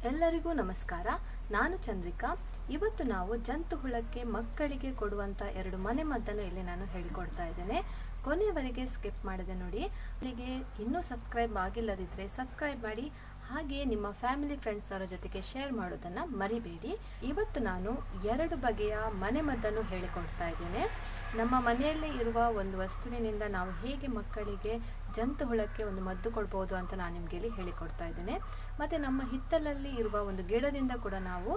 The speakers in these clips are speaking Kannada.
ಎಲ್ಲರಿಗೂ ನಮಸ್ಕಾರ. ನಾನು ಚಂದ್ರಿಕಾ. ಇವತ್ತು ನಾವು ಜಂತು ಹುಳಕ್ಕೆ ಮಕ್ಕಳಿಗೆ ಕೊಡುವಂಥ 2 ಮನೆಮದ್ದನ್ನು ಇಲ್ಲಿ ನಾನು ಹೇಳಿಕೊಡ್ತಾ ಇದ್ದೇನೆ. ಕೊನೆಯವರೆಗೆ ಸ್ಕಿಪ್ ಮಾಡದೆ ನೋಡಿ. ಅಲ್ಲಿಗೆ ಇನ್ನೂ ಸಬ್ಸ್ಕ್ರೈಬ್ ಆಗಿಲ್ಲದಿದ್ದರೆ ಸಬ್ಸ್ಕ್ರೈಬ್ ಮಾಡಿ, ಹಾಗೆಯೇ ನಿಮ್ಮ ಫ್ಯಾಮಿಲಿ ಫ್ರೆಂಡ್ಸ್ ಅವರ ಜೊತೆಗೆ ಶೇರ್ ಮಾಡೋದನ್ನು ಮರಿಬೇಡಿ. ಇವತ್ತು ನಾನು 2 ಬಗೆಯ ಮನೆಮದ್ದನ್ನು ಹೇಳಿಕೊಡ್ತಾ ಇದ್ದೇನೆ. ನಮ್ಮ ಮನೆಯಲ್ಲೇ ಇರುವ ಒಂದು ವಸ್ತುವಿನಿಂದ ನಾವು ಹೇಗೆ ಮಕ್ಕಳಿಗೆ ಜಂತು ಹುಳಕ್ಕೆ ಒಂದು ಮದ್ದು ಕೊಡ್ಬೋದು ಅಂತ ನಾನು ನಿಮಗೆ ಇಲ್ಲಿ ಹೇಳಿಕೊಡ್ತಾ ಇದ್ದೇನೆ. ಮತ್ತು ನಮ್ಮ ಹಿತ್ತಲಲ್ಲಿ ಇರುವ ಒಂದು ಗಿಡದಿಂದ ಕೂಡ ನಾವು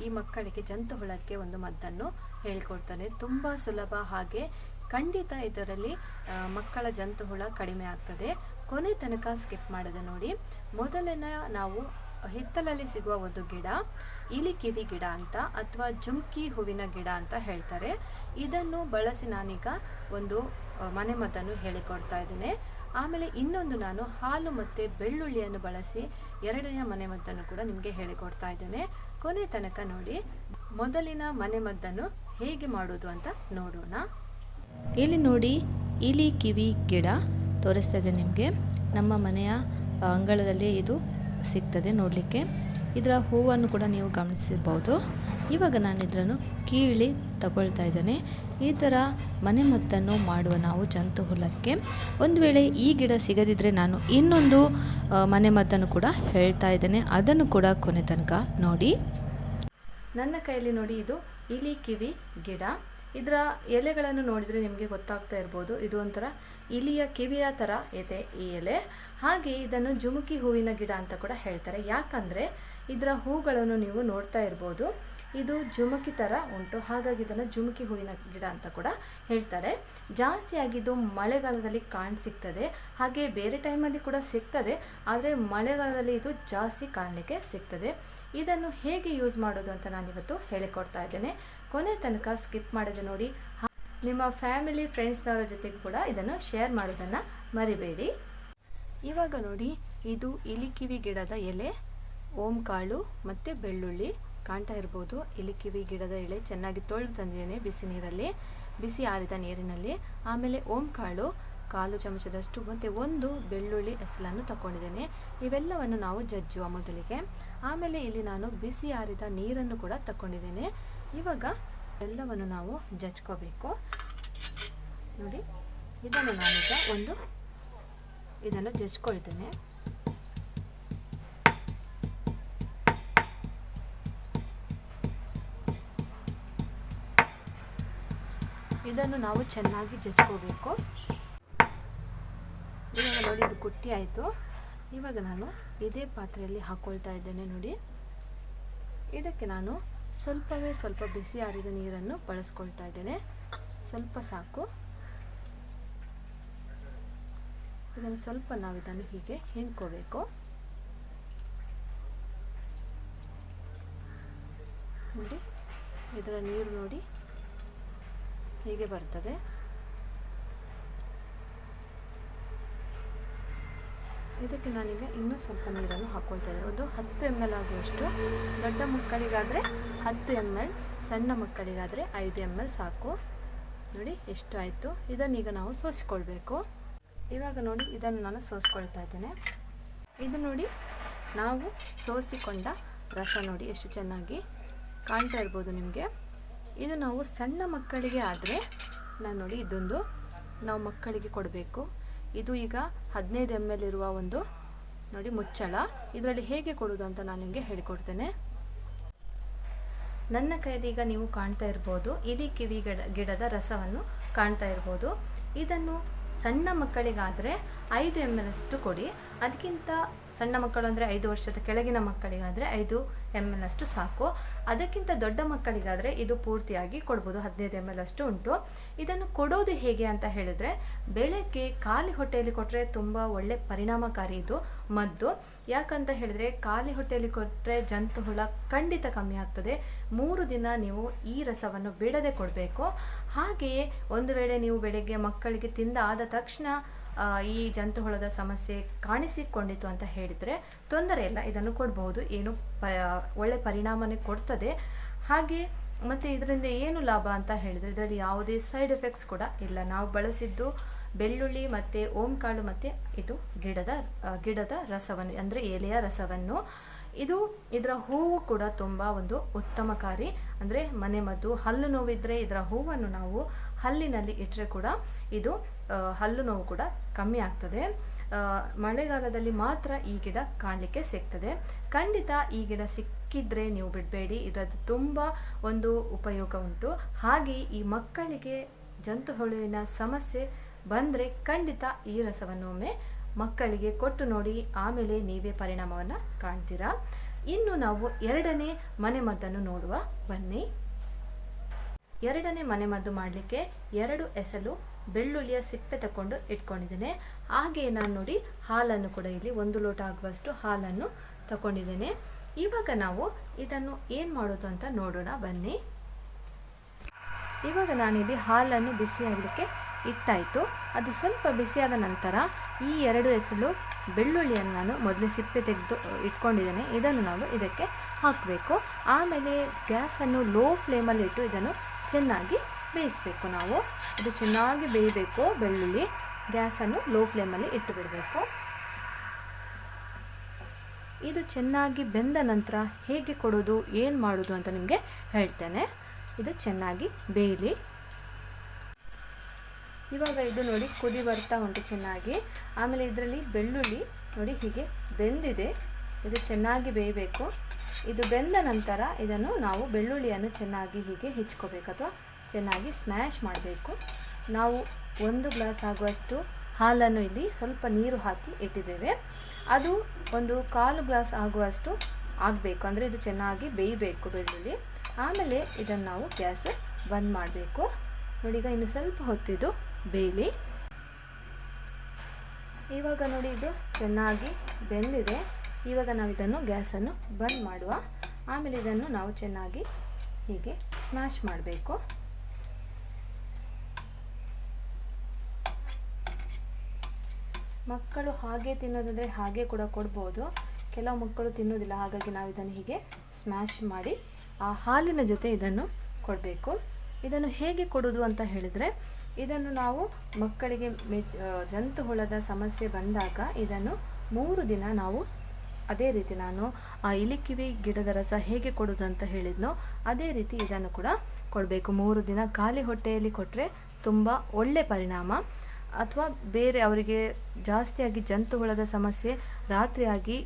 ಈ ಮಕ್ಕಳಿಗೆ ಜಂತು ಹುಳಕ್ಕೆ ಒಂದು ಮದ್ದನ್ನು ಹೇಳಿಕೊಡ್ತಾನೆ. ತುಂಬ ಸುಲಭ, ಹಾಗೆ ಖಂಡಿತ ಇದರಲ್ಲಿ ಮಕ್ಕಳ ಜಂತು ಹುಳ ಕಡಿಮೆ ಆಗ್ತದೆ. ಕೊನೆ ತನಕ ಸ್ಕಿಪ್ ಮಾಡದೆ ನೋಡಿ. ಮೊದಲಿನ ನಾವು ಹಿತ್ತಲಲ್ಲಿ ಸಿಗುವ ಒಂದು ಗಿಡ ಇಲಿ ಕಿವಿ ಗಿಡ ಅಂತ, ಅಥವಾ ಜುಮ್ಕಿ ಹೂವಿನ ಗಿಡ ಅಂತ ಹೇಳ್ತಾರೆ. ಇದನ್ನು ಬಳಸಿ ನಾನೀಗ ಒಂದು ಮನೆಮದ್ದನ್ನು ಹೇಳಿಕೊಡ್ತಾ ಇದ್ದೇನೆ. ಆಮೇಲೆ ಇನ್ನೊಂದು ನಾನು ಹಾಲು ಮತ್ತು ಬೆಳ್ಳುಳ್ಳಿಯನ್ನು ಬಳಸಿ 2ನೇ ಮನೆಮದ್ದನ್ನು ಕೂಡ ನಿಮಗೆ ಹೇಳಿಕೊಡ್ತಾ ಇದ್ದೇನೆ. ಕೊನೆ ತನಕ ನೋಡಿ. ಮೊದಲಿನ ಮನೆಮದ್ದನ್ನು ಹೇಗೆ ಮಾಡೋದು ಅಂತ ನೋಡೋಣ. ಇಲ್ಲಿ ನೋಡಿ, ಇಲಿ ಕಿವಿ ಗಿಡ ತೋರಿಸ್ತಾ ಇದೆ ನಿಮಗೆ. ನಮ್ಮ ಮನೆಯ ಅಂಗಳದಲ್ಲಿ ಇದು ಸಿಗ್ತದೆ ನೋಡಲಿಕ್ಕೆ. ಇದರ ಹೂವನ್ನು ಕೂಡ ನೀವು ಗಮನಿಸಿರ್ಬೋದು. ಇವಾಗ ನಾನು ಇದನ್ನು ಕೀಳಿ ತಗೊಳ್ತಾ ಇದ್ದೇನೆ. ಈ ಥರ ಮನೆಮದ್ದನ್ನು ಮಾಡುವ ನಾವು ಜಂತು ಹುಳಕ್ಕೆ. ಒಂದು ವೇಳೆ ಈ ಗಿಡ ಸಿಗದಿದ್ದರೆ ನಾನು ಇನ್ನೊಂದು ಮನೆಮದ್ದನ್ನು ಕೂಡ ಹೇಳ್ತಾ ಇದ್ದೇನೆ, ಅದನ್ನು ಕೂಡ ಕೊನೆ ತನಕ ನೋಡಿ. ನನ್ನ ಕೈಯಲ್ಲಿ ನೋಡಿ, ಇದು ಇಲಿ ಕಿವಿ ಗಿಡ. ಇದರ ಎಲೆಗಳನ್ನು ನೋಡಿದರೆ ನಿಮಗೆ ಗೊತ್ತಾಗ್ತಾ ಇರ್ಬೋದು, ಇದು ಒಂಥರ ಇಲಿಯ ಕಿವಿಯ ಥರ ಇದೆ ಈ ಎಲೆ. ಹಾಗೆ ಇದನ್ನು ಜುಮುಕಿ ಹೂವಿನ ಗಿಡ ಅಂತ ಕೂಡ ಹೇಳ್ತಾರೆ. ಯಾಕಂದರೆ ಇದರ ಹೂಗಳನ್ನು ನೀವು ನೋಡ್ತಾ ಇರ್ಬೋದು, ಇದು ಜುಮುಕಿ ಥರ ಉಂಟು, ಹಾಗಾಗಿ ಇದನ್ನು ಜುಮುಕಿ ಹೂವಿನ ಗಿಡ ಅಂತ ಕೂಡ ಹೇಳ್ತಾರೆ. ಜಾಸ್ತಿಯಾಗಿದ್ದು ಮಳೆಗಾಲದಲ್ಲಿ ಸಿಗ್ತದೆ, ಹಾಗೆ ಬೇರೆ ಟೈಮಲ್ಲಿ ಕೂಡ ಸಿಗ್ತದೆ, ಆದರೆ ಮಳೆಗಾಲದಲ್ಲಿ ಇದು ಜಾಸ್ತಿ ಕಾಣಲಿಕ್ಕೆ ಸಿಗ್ತದೆ. ಇದನ್ನು ಹೇಗೆ ಯೂಸ್ ಮಾಡೋದು ಅಂತ ನಾನಿವತ್ತು ಹೇಳಿಕೊಡ್ತಾ ಇದ್ದೇನೆ. ಕೊನೆ ತನಕ ಸ್ಕಿಪ್ ಮಾಡದೆ ನೋಡಿ. ನಿಮ್ಮ ಫ್ಯಾಮಿಲಿ ಫ್ರೆಂಡ್ಸ್ನವರ ಜೊತೆಗೆ ಕೂಡ ಇದನ್ನು ಶೇರ್ ಮಾಡೋದನ್ನು ಮರಿಬೇಡಿ. ಇವಾಗ ನೋಡಿ, ಇದು ಇಲಿಕಿವಿ ಗಿಡದ ಎಲೆ, ಓಂ ಕಾಳು ಮತ್ತು ಬೆಳ್ಳುಳ್ಳಿ ಕಾಣ್ತಾ ಇರ್ಬೋದು. ಇಲಿಕಿವಿ ಗಿಡದ ಎಲೆ ಚೆನ್ನಾಗಿ ತೊಳೆದು ತಂದಿದ್ದೇನೆ ಬಿಸಿ ನೀರಲ್ಲಿ, ಬಿಸಿ ಆರಿದ ನೀರಿನಲ್ಲಿ. ಆಮೇಲೆ ಓಂ ಕಾಳು 1/4 ಚಮಚದಷ್ಟು ಮತ್ತು 1 ಬೆಳ್ಳುಳ್ಳಿ ಎಸಲನ್ನು ತಗೊಂಡಿದ್ದೇನೆ. ಇವೆಲ್ಲವನ್ನು ನಾವು ಜಜ್ಜುವ ಮೊದಲಿಗೆ. ಆಮೇಲೆ ಇಲ್ಲಿ ನಾನು ಬಿಸಿ ಆರಿದ ನೀರನ್ನು ಕೂಡ ತಗೊಂಡಿದ್ದೇನೆ. ಇವಾಗ ಎಲ್ಲವನ್ನು ನಾವು ಜಜ್ಕೋಬೇಕು ನೋಡಿ. ಇದನ್ನು ನಾನೀಗ ಇದನ್ನು ಜಜ್ಕೊಳ್ತೇನೆ. ಇದನ್ನು ನಾವು ಚೆನ್ನಾಗಿ ಜಜ್ಕೋಬೇಕು. ಇವಾಗ ನೋಡಿ, ಇದು ಕುಟ್ಟಿ ಆಯಿತು. ಇವಾಗ ನಾನು ಇದೇ ಪಾತ್ರೆಯಲ್ಲಿ ಹಾಕ್ಕೊಳ್ತಾ ಇದ್ದೇನೆ ನೋಡಿ. ಇದಕ್ಕೆ ನಾನು ಸ್ವಲ್ಪ ಬಿಸಿ ಆರಿದ ನೀರನ್ನು ಬಳಸ್ಕೊಳ್ತಾ ಇದ್ದೇನೆ. ಸ್ವಲ್ಪ ಸಾಕು. ಇದನ್ನು ಸ್ವಲ್ಪ ನಾವಿದನ್ನು ಹೀಗೆ ಹಿಂಡ್ಕೋಬೇಕು ನೋಡಿ. ಇದರ ನೀರು ನೋಡಿ ಹೀಗೆ ಬರ್ತದೆ. ಇದಕ್ಕೆ ನಾನೀಗ ಇನ್ನೂ ಸ್ವಲ್ಪ ನೀರನ್ನು ಹಾಕ್ಕೊಳ್ತಾ ಇದ್ದೇನೆ. ಒಂದು 10 ml ಆಗುವಷ್ಟು. ದೊಡ್ಡ ಮಕ್ಕಳಿಗಾದರೆ 10 ml, ಸಣ್ಣ ಮಕ್ಕಳಿಗಾದರೆ 5 ml ಸಾಕು. ನೋಡಿ ಎಷ್ಟು ಆಯಿತು. ಇದನ್ನೀಗ ನಾವು ಸೋಸಿಕೊಳ್ಬೇಕು. ಇವಾಗ ನೋಡಿ, ಇದನ್ನು ನಾನು ಸೋಸ್ಕೊಳ್ತಾ ಇದ್ದೇನೆ. ಇದು ನೋಡಿ, ನಾವು ಸೋಸಿಕೊಂಡ ರಸ ನೋಡಿ ಎಷ್ಟು ಚೆನ್ನಾಗಿ ಕಾಣ್ತಾ ಇರ್ಬೋದು ನಿಮಗೆ. ಇದು ನಾವು ಸಣ್ಣ ಮಕ್ಕಳಿಗೆ ಆದರೆ ನಾನು ನೋಡಿ, ಇದೊಂದು ನಾವು ಮಕ್ಕಳಿಗೆ ಕೊಡಬೇಕು. ಇದು ಈಗ 15 ml ಇರುವ ಒಂದು ನೋಡಿ ಮುಚ್ಚಳ. ಇದರಲ್ಲಿ ಹೇಗೆ ಕೊಡೋದು ಅಂತ ನಾನು ನಿಮಗೆ ಹೇಳಿಕೊಡ್ತೇನೆ. ನನ್ನ ಕೈಯಲ್ಲಿ ಈಗ ನೀವು ಕಾಣ್ತಾ ಇರ್ಬೋದು, ಇಲಿ ಕಿವಿ ಗಿಡದ ರಸವನ್ನು ಕಾಣ್ತಾ ಇರ್ಬೋದು. ಇದನ್ನು ಸಣ್ಣ ಮಕ್ಕಳಿಗಾದರೆ 5 ml ಅಷ್ಟು ಕೊಡಿ. ಅದಕ್ಕಿಂತ ಸಣ್ಣ ಮಕ್ಕಳು ಅಂದರೆ 5 ವರ್ಷದ ಕೆಳಗಿನ ಮಕ್ಕಳಿಗಾದರೆ 5 ml ಅಷ್ಟು ಸಾಕು. ಅದಕ್ಕಿಂತ ದೊಡ್ಡ ಮಕ್ಕಳಿಗಾದರೆ ಇದು ಪೂರ್ತಿಯಾಗಿ ಕೊಡ್ಬೋದು, 15 ml ಅಷ್ಟು ಉಂಟು. ಇದನ್ನು ಕೊಡೋದು ಹೇಗೆ ಅಂತ ಹೇಳಿದರೆ, ಬೆಳಗ್ಗೆ ಖಾಲಿ ಹೊಟ್ಟೆಯಲ್ಲಿ ಕೊಟ್ಟರೆ ತುಂಬ ಒಳ್ಳೆ ಪರಿಣಾಮಕಾರಿ ಇದು ಮದ್ದು. ಯಾಕಂತ ಹೇಳಿದರೆ, ಖಾಲಿ ಹೊಟ್ಟೆಯಲ್ಲಿ ಕೊಟ್ಟರೆ ಜಂತು ಹುಳ ಖಂಡಿತ ಕಮ್ಮಿ ಆಗ್ತದೆ. 3 ದಿನ ನೀವು ಈ ರಸವನ್ನು ಬಿಡದೆ ಕೊಡಬೇಕು. ಹಾಗೆಯೇ ಒಂದು ವೇಳೆ ನೀವು ಬೆಳಗ್ಗೆ ಮಕ್ಕಳಿಗೆ ತಿಂದಾದ ತಕ್ಷಣ ಈ ಜಂತು ಹುಳದ ಸಮಸ್ಯೆ ಕಾಣಿಸಿಕೊಂಡಿತು ಅಂತ ಹೇಳಿದರೆ ತೊಂದರೆ ಇಲ್ಲ, ಇದನ್ನು ಕೊಡಬಹುದು. ಏನು ಒಳ್ಳೆ ಪರಿಣಾಮನೇ ಕೊಡ್ತದೆ. ಹಾಗೆ ಮತ್ತು ಇದರಿಂದ ಏನು ಲಾಭ ಅಂತ ಹೇಳಿದರೆ, ಇದರಲ್ಲಿ ಯಾವುದೇ ಸೈಡ್ ಎಫೆಕ್ಟ್ಸ್ ಕೂಡ ಇಲ್ಲ. ನಾವು ಬಳಸಿದ್ದು ಬೆಳ್ಳುಳ್ಳಿ ಮತ್ತು ಓಂ ಕಾಳು ಮತ್ತು ಇದು ಗಿಡದ ರಸವನ್ನು ಅಂದರೆ ಎಲೆಯ ರಸವನ್ನು. ಇದರ ಹೂವು ಕೂಡ ತುಂಬ ಒಂದು ಉತ್ತಮಕಾರಿ, ಅಂದರೆ ಮನೆಮದ್ದು. ಹಲ್ಲು ನೋವಿದ್ರೆ ಇದರ ಹೂವನ್ನು ನಾವು ಹಲ್ಲಿನಲ್ಲಿ ಇಟ್ಟರೆ ಕೂಡ ಇದು ಹಲ್ಲು ನೋವು ಕೂಡ ಕಮ್ಮಿ ಆಗ್ತದೆ. ಮಳೆಗಾಲದಲ್ಲಿ ಮಾತ್ರ ಈ ಗಿಡ ಕಾಣಲಿಕ್ಕೆ ಸಿಗ್ತದೆ. ಖಂಡಿತ ಈ ಗಿಡ ಸಿಕ್ಕಿದ್ರೆ ನೀವು ಬಿಡಬೇಡಿ, ಇದರದ್ದು ತುಂಬ ಒಂದು ಉಪಯೋಗ ಉಂಟು. ಹಾಗೆ ಈ ಮಕ್ಕಳಿಗೆ ಜಂತು ಹುಳುವಿನ ಸಮಸ್ಯೆ ಬಂದರೆ ಖಂಡಿತ ಈ ರಸವನ್ನು ಒಮ್ಮೆ ಮಕ್ಕಳಿಗೆ ಕೊಟ್ಟು ನೋಡಿ, ಆಮೇಲೆ ನೀವೇ ಪರಿಣಾಮವನ್ನು ಕಾಣ್ತೀರಾ. ಇನ್ನು ನಾವು ಎರಡನೇ ಮನೆಮದ್ದನ್ನು ನೋಡುವ ಬನ್ನಿ. ಎರಡನೇ ಮನೆಮದ್ದು ಮಾಡಲಿಕ್ಕೆ 2 ಎಸಳು ಬೆಳ್ಳುಳ್ಳಿಯ ಸಿಪ್ಪೆ ತಗೊಂಡು ಇಟ್ಕೊಂಡಿದ್ದೇನೆ. ಹಾಗೆ ನಾನು ನೋಡಿ ಹಾಲನ್ನು ಕೂಡ ಇಲ್ಲಿ 1 ಲೋಟ ಆಗುವಷ್ಟು ಹಾಲನ್ನು ತಗೊಂಡಿದ್ದೇನೆ. ಇವಾಗ ನಾವು ಇದನ್ನು ಏನು ಮಾಡೋದು ಅಂತ ನೋಡೋಣ ಬನ್ನಿ. ಇವಾಗ ನಾನಿಲ್ಲಿ ಹಾಲನ್ನು ಬಿಸಿಯಾಗಲಿಕ್ಕೆ ಇಟ್ಟಾಯಿತು. ಅದು ಸ್ವಲ್ಪ ಬಿಸಿಯಾದ ನಂತರ ಈ 2 ಎಸಳು ಬೆಳ್ಳುಳ್ಳಿಯನ್ನು ನಾನು ಮೊದಲೇ ಸಿಪ್ಪೆ ತೆಗೆದು ಇಟ್ಕೊಂಡಿದ್ದೇನೆ. ಇದನ್ನು ನಾವು ಇದಕ್ಕೆ ಹಾಕಬೇಕು. ಆಮೇಲೆ ಗ್ಯಾಸನ್ನು ಲೋ ಫ್ಲೇಮಲ್ಲಿ ಇಟ್ಟು ಇದನ್ನು ಚೆನ್ನಾಗಿ ಬೇಯಿಸಬೇಕು. ನಾವು ಇದು ಚೆನ್ನಾಗಿ ಬೇಯಬೇಕು. ಬೆಳ್ಳುಳ್ಳಿ ಗ್ಯಾಸನ್ನು ಲೋ ಫ್ಲೇಮಲ್ಲಿ ಇಟ್ಟು ಬಿಡಬೇಕು. ಇದು ಚೆನ್ನಾಗಿ ಬೆಂದ ನಂತರ ಹೇಗೆ ಕೊಡೋದು, ಏನು ಮಾಡೋದು ಅಂತ ನಿಮಗೆ ಹೇಳ್ತೇನೆ. ಇದು ಚೆನ್ನಾಗಿ ಬೇಯಲಿ. ಇವಾಗ ಇದು ನೋಡಿ ಕುದಿ ಬರ್ತಾ ಉಂಟು ಚೆನ್ನಾಗಿ. ಆಮೇಲೆ ಇದರಲ್ಲಿ ಬೆಳ್ಳುಳ್ಳಿ ನೋಡಿ ಹೀಗೆ ಬೆಂದಿದೆ. ಇದು ಚೆನ್ನಾಗಿ ಬೇಯಬೇಕು. ಇದು ಬೆಂದ ನಂತರ ಇದನ್ನು ನಾವು ಬೆಳ್ಳುಳ್ಳಿಯನ್ನು ಚೆನ್ನಾಗಿ ಹೀಗೆ ಹೆಚ್ಕೋಬೇಕು ಅಥವಾ ಚೆನ್ನಾಗಿ ಸ್ಮ್ಯಾಶ್ ಮಾಡಬೇಕು. ನಾವು 1 ಗ್ಲಾಸ್ ಆಗುವಷ್ಟು ಹಾಲನ್ನು ಇಲ್ಲಿ ಸ್ವಲ್ಪ ನೀರು ಹಾಕಿ ಇಟ್ಟಿದ್ದೇವೆ. ಅದು 1/4 ಗ್ಲಾಸ್ ಆಗುವಷ್ಟು ಆಗಬೇಕು. ಅಂದರೆ ಇದು ಚೆನ್ನಾಗಿ ಬೇಯಬೇಕು ಬೆಳ್ಳುಳ್ಳಿ. ಆಮೇಲೆ ಇದನ್ನು ನಾವು ಗ್ಯಾಸ್ ಬಂದ್ ಮಾಡಬೇಕು. ನೋಡಿ ಈಗ ಇನ್ನು ಸ್ವಲ್ಪ ಹೊತ್ತಿದು ಬೇಯಲಿ. ಇವಾಗ ನೋಡಿ ಇದು ಚೆನ್ನಾಗಿ ಬೆಂದಿದೆ. ಇವಾಗ ನಾವು ಇದನ್ನು ಗ್ಯಾಸನ್ನು ಬಂದ್ ಮಾಡುವ. ಆಮೇಲೆ ಇದನ್ನು ನಾವು ಚೆನ್ನಾಗಿ ಹೀಗೆ ಸ್ಮ್ಯಾಶ್ ಮಾಡಬೇಕು. ಮಕ್ಕಳು ಹಾಗೆ ತಿನ್ನೋದಾದರೆ ಹಾಗೆ ಕೂಡ ಕೊಡ್ಬೋದು. ಕೆಲವು ಮಕ್ಕಳು ತಿನ್ನೋದಿಲ್ಲ, ಹಾಗಾಗಿ ನಾವು ಇದನ್ನು ಹೀಗೆ ಸ್ಮ್ಯಾಶ್ ಮಾಡಿ ಆ ಹಾಲಿನ ಜೊತೆ ಇದನ್ನು ಕೊಡಬೇಕು. ಇದನ್ನು ಹೇಗೆ ಕೊಡೋದು ಅಂತ ಹೇಳಿದರೆ, ಇದನ್ನು ನಾವು ಮಕ್ಕಳಿಗೆ ಜಂತು ಹುಳದ ಸಮಸ್ಯೆ ಬಂದಾಗ ಇದನ್ನು 3 ದಿನ ನಾವು ಅದೇ ರೀತಿ ನಾನು ಆ ಇಲಿಕಿವಿ ಗಿಡದ ರಸ ಹೇಗೆ ಕೊಡೋದು ಅಂತ ಹೇಳಿದ್ನೋ ಅದೇ ರೀತಿ ಇದನ್ನು ಕೂಡ ಕೊಡಬೇಕು. 3 ದಿನ ಖಾಲಿ ಹೊಟ್ಟೆಯಲ್ಲಿ ಕೊಟ್ಟರೆ ತುಂಬ ಒಳ್ಳೆ ಪರಿಣಾಮ. ಅಥವಾ ಬೇರೆ ಅವರಿಗೆ ಜಾಸ್ತಿಯಾಗಿ ಜಂತು ಹುಳದ ಸಮಸ್ಯೆ ರಾತ್ರಿಯಾಗಿ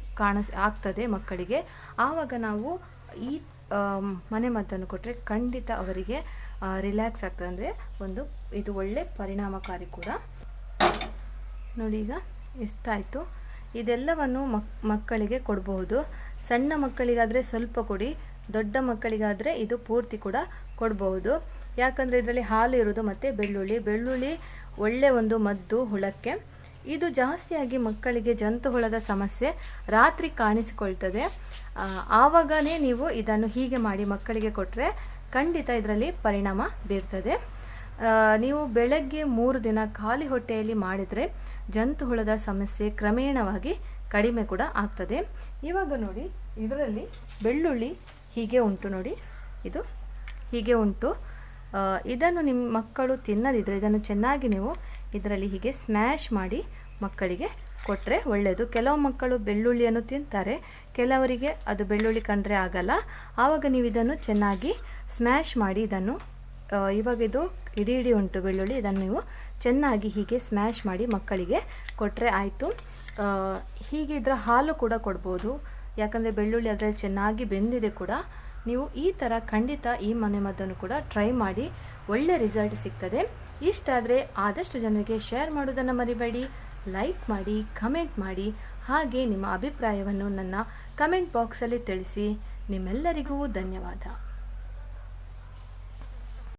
ಆಗ್ತದೆ ಮಕ್ಕಳಿಗೆ, ಆವಾಗ ನಾವು ಈ ಮನೆಮದ್ದನ್ನು ಕೊಟ್ಟರೆ ಖಂಡಿತ ಅವರಿಗೆ ರಿಲ್ಯಾಕ್ಸ್ ಆಗ್ತದೆ. ಅಂದರೆ ಇದು ಒಳ್ಳೆ ಪರಿಣಾಮಕಾರಿ ಕೂಡ. ನೋಡಿ ಈಗ ಎಷ್ಟಾಯಿತು. ಇದೆಲ್ಲವನ್ನು ಮಕ್ಕಳಿಗೆ ಕೊಡಬಹುದು. ಸಣ್ಣ ಮಕ್ಕಳಿಗಾದರೆ ಸ್ವಲ್ಪ ಕೊಡಿ, ದೊಡ್ಡ ಮಕ್ಕಳಿಗಾದರೆ ಇದು ಪೂರ್ತಿ ಕೂಡ ಕೊಡಬಹುದು. ಯಾಕಂದರೆ ಇದರಲ್ಲಿ ಹಾಲು ಇರೋದು ಮತ್ತು ಬೆಳ್ಳುಳ್ಳಿ ಒಳ್ಳೆ ಒಂದು ಮದ್ದು ಹುಳಕ್ಕೆ. ಇದು ಜಾಸ್ತಿಯಾಗಿ ಮಕ್ಕಳಿಗೆ ಜಂತು ಹುಳದ ಸಮಸ್ಯೆ ರಾತ್ರಿ ಕಾಣಿಸಿಕೊಳ್ತದೆ. ಆವಾಗನೇ ನೀವು ಇದನ್ನು ಹೀಗೆ ಮಾಡಿ ಮಕ್ಕಳಿಗೆ ಕೊಟ್ಟರೆ ಖಂಡಿತ ಇದರಲ್ಲಿ ಪರಿಣಾಮ ಬೀರ್ತದೆ. ನೀವು ಬೆಳಗ್ಗೆ 3 ದಿನ ಖಾಲಿ ಹೊಟ್ಟೆಯಲ್ಲಿ ಮಾಡಿದರೆ ಜಂತು ಹುಳದ ಸಮಸ್ಯೆ ಕ್ರಮೇಣವಾಗಿ ಕಡಿಮೆ ಕೂಡ ಆಗ್ತದೆ. ಇವಾಗ ನೋಡಿ ಇದರಲ್ಲಿ ಬೆಳ್ಳುಳ್ಳಿ ಹೀಗೆ ಉಂಟು ನೋಡಿ, ಇದು ಹೀಗೆ ಉಂಟು. ಇದನ್ನು ನಿಮ್ಮ ಮಕ್ಕಳು ತಿನ್ನದಿದ್ದರೆ ಇದನ್ನು ಚೆನ್ನಾಗಿ ನೀವು ಇದರಲ್ಲಿ ಹೀಗೆ ಸ್ಮ್ಯಾಶ್ ಮಾಡಿ ಮಕ್ಕಳಿಗೆ ಕೊಟ್ಟರೆ ಒಳ್ಳೆಯದು. ಕೆಲವು ಮಕ್ಕಳು ಬೆಳ್ಳುಳ್ಳಿಯನ್ನು ತಿಂತಾರೆ, ಕೆಲವರಿಗೆ ಅದು ಬೆಳ್ಳುಳ್ಳಿ ಕಂಡ್ರೆ ಆಗಲ್ಲ. ಆವಾಗ ನೀವು ಇದನ್ನು ಚೆನ್ನಾಗಿ ಸ್ಮ್ಯಾಶ್ ಮಾಡಿ ಇದನ್ನು ಇವಾಗ ಇದು ಇಡೀ ಉಂಟು ಬೆಳ್ಳುಳ್ಳಿ, ಇದನ್ನು ನೀವು ಚೆನ್ನಾಗಿ ಹೀಗೆ ಸ್ಮ್ಯಾಶ್ ಮಾಡಿ ಮಕ್ಕಳಿಗೆ ಕೊಟ್ಟರೆ ಆಯಿತು. ಹೀಗೆ ಇದರ ಹಾಲು ಕೂಡ ಕೊಡ್ಬೋದು, ಯಾಕಂದರೆ ಬೆಳ್ಳುಳ್ಳಿ ಅದರಲ್ಲಿ ಚೆನ್ನಾಗಿ ಬೆಂದಿದೆ ಕೂಡ. ನೀವು ಈ ಥರ ಖಂಡಿತ ಈ ಮನೆಮದ್ದನ್ನು ಕೂಡ ಟ್ರೈ ಮಾಡಿ, ಒಳ್ಳೆ ರಿಸಲ್ಟ್ ಸಿಗ್ತದೆ. ಇಷ್ಟ ಆದರೆ ಆದಷ್ಟು ಜನರಿಗೆ ಶೇರ್ ಮಾಡೋದನ್ನು ಮರಿಬೇಡಿ. ಲೈಕ್ ಮಾಡಿ, ಕಮೆಂಟ್ ಮಾಡಿ, ಹಾಗೆ ನಿಮ್ಮ ಅಭಿಪ್ರಾಯವನ್ನು ನನ್ನ ಕಮೆಂಟ್ ಬಾಕ್ಸಲ್ಲಿ ತಿಳಿಸಿ. ನಿಮ್ಮೆಲ್ಲರಿಗೂ ಧನ್ಯವಾದ.